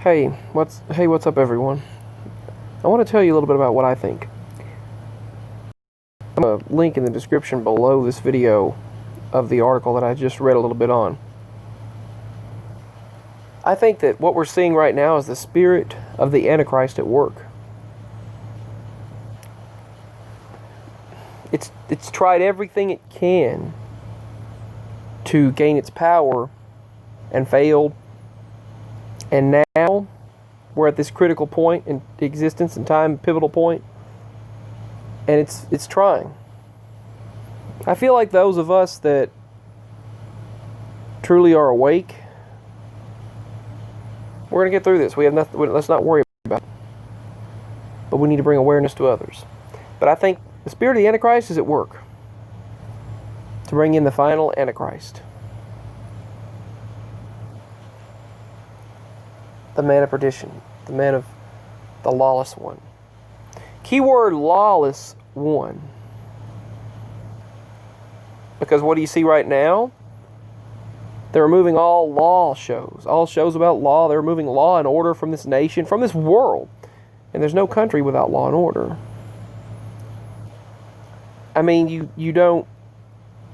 What's up, everyone? I want to tell you a little bit about what I think. I'm going to link in the description below this video of the article that I just read a little bit on. I think that what we're seeing right now is the spirit of the Antichrist at work. It's tried everything it can to gain its power and failed. And now we're at this critical point in existence and time, pivotal point, and it's trying. I feel like those of us that truly are awake, we're going to get through this. We have nothing. Let's not worry about it. But we need to bring awareness to others. But I think the spirit of the Antichrist is at work to bring in the final Antichrist. The man of perdition. The man of the lawless one. Keyword lawless one. Because what do you see right now? They're removing all law shows. All shows about law. They're removing law and order from this nation, from this world. And there's no country without law and order. I mean, you don't...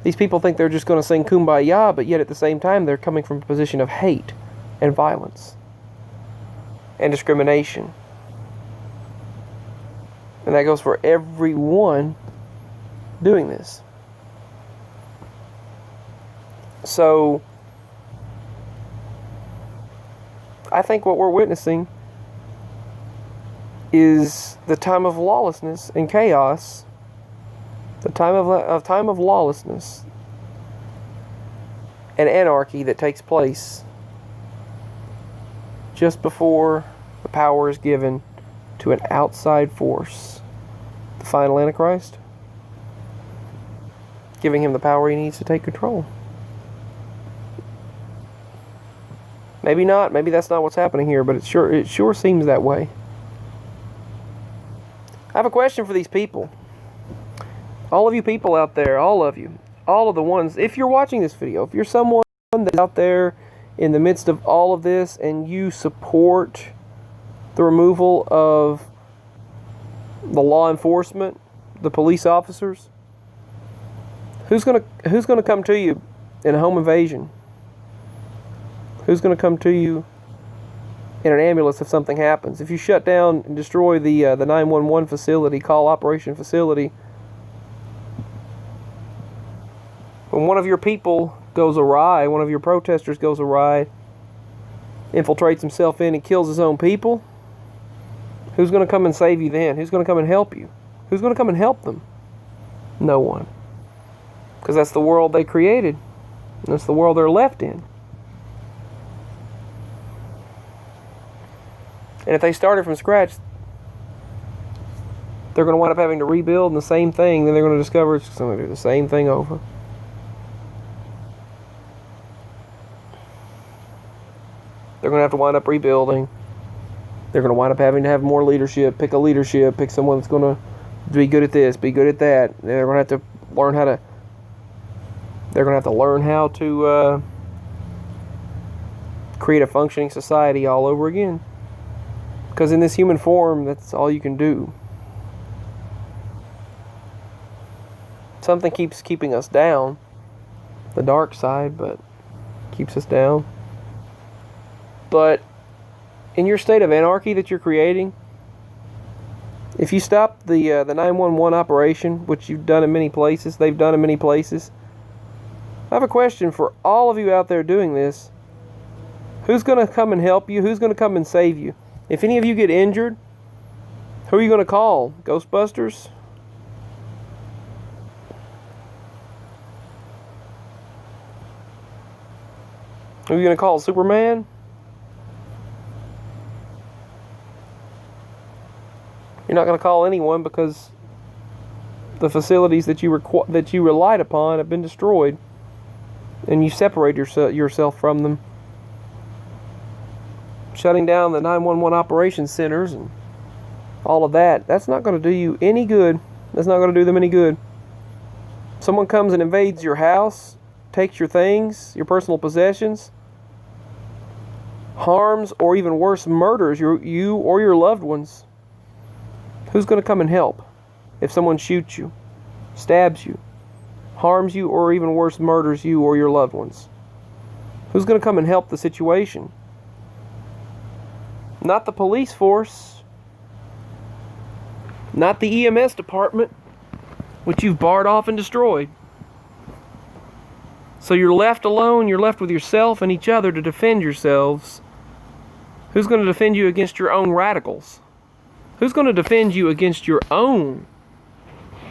These people think they're just going to sing Kumbaya, but yet at the same time, they're coming from a position of hate and violence and discrimination. And that goes for everyone doing this. So, I think what we're witnessing is the time of lawlessness and chaos, the time of lawlessness and anarchy that takes place just before the power is given to an outside force, the final Antichrist, giving him the power he needs to take control. Maybe not. Maybe that's not what's happening here, but it sure seems that way. I have a question for these people. All of you people out there, all of you, all of the ones, if you're watching this video, if you're someone that's out there in the midst of all of this and you support the removal of the law enforcement, the police officers, who's gonna come to you in a home invasion? Who's going to come to you in an ambulance if something happens? If you shut down and destroy the 911 facility, call operation facility, when one of your people goes awry, one of your protesters goes awry, infiltrates himself in and kills his own people, who's going to come and save you then? Who's going to come and help you? Who's going to come and help them? No one. Because that's the world they created. And that's the world they're left in. And if they started from scratch, they're going to wind up having to rebuild the same thing. Then they're going to discover it's going to do the same thing over. They're going to have to wind up rebuilding. They're going to wind up having to have more leadership. Pick someone that's going to be good at this, be good at that. They're going to have to learn how to. They're going to have to learn how to create a functioning society all over again. Because in this human form, that's all you can do. Something keeps keeping us down. The dark side, but keeps us down. But in your state of anarchy that you're creating, if you stop the 911 operation, which you've done in many places, they've done in many places, I have a question for all of you out there doing this. Who's going to come and help you? Who's going to come and save you? If any of you get injured, who are you going to call? Ghostbusters? Who are you going to call? Superman? You're not going to call anyone because the facilities that you relied upon have been destroyed, and you separate yourself from them. Shutting down the 911 operations centers and all of that, that's not going to do you any good. That's not going to do them any good. Someone comes and invades your house, takes your things, your personal possessions, harms, or even worse, murders you or your loved ones, who's going to come and help? If someone shoots you, stabs you, harms you, or even worse, murders you or your loved ones, who's going to come and help the situation? Not the police force, not the EMS department, which you've barred off and destroyed. So you're left alone, you're left with yourself and each other to defend yourselves. Who's going to defend you against your own radicals? Who's going to defend you against your own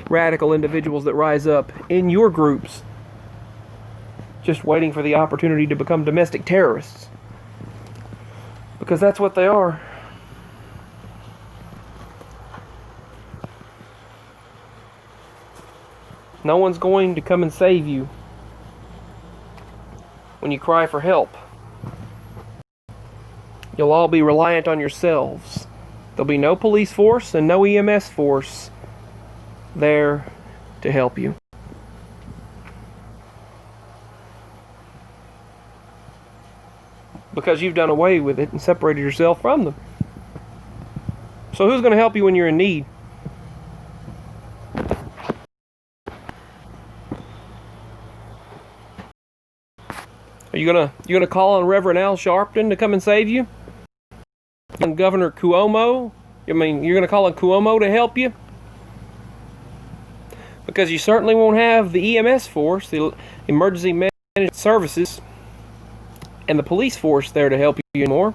radical individuals that rise up in your groups, just waiting for the opportunity to become domestic terrorists? Because that's what they are. No one's going to come and save you when you cry for help. You'll all be reliant on yourselves. There'll be no police force and no EMS force there to help you. Because you've done away with it and separated yourself from them. So who's going to help you when you're in need? Are you gonna call on Reverend Al Sharpton to come and save you? And Governor Cuomo? You're gonna call on Cuomo to help you? Because you certainly won't have the EMS force, the emergency management services, and the police force there to help you anymore.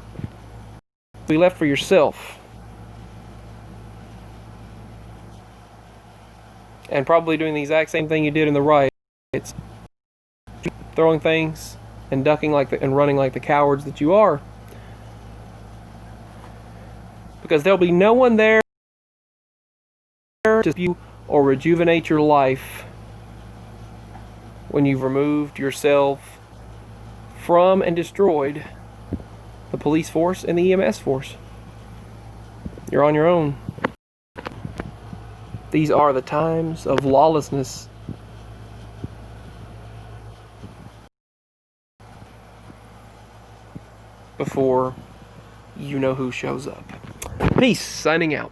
You'll be left for yourself. And probably doing the exact same thing you did in the riots. Throwing things and ducking and running like the cowards that you are. Because there'll be no one there to you or rejuvenate your life when you've removed yourself from and destroyed the police force and the EMS force. You're on your own. These are the times of lawlessness. Before you know who shows up. Peace, signing out.